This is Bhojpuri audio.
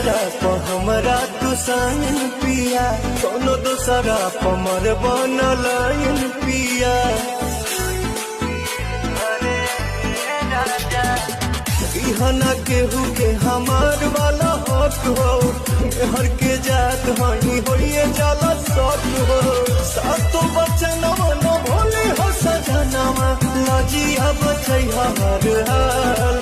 करा प हमरा तू साइन पिया कोनो दोसरा पमर बनल पिया इहना केहू के हमार वाला हक हो हर के जात हनी होइए जाला सक हो सातो बचनवा न भोले हो सजनवा लजिया बचै हर हाल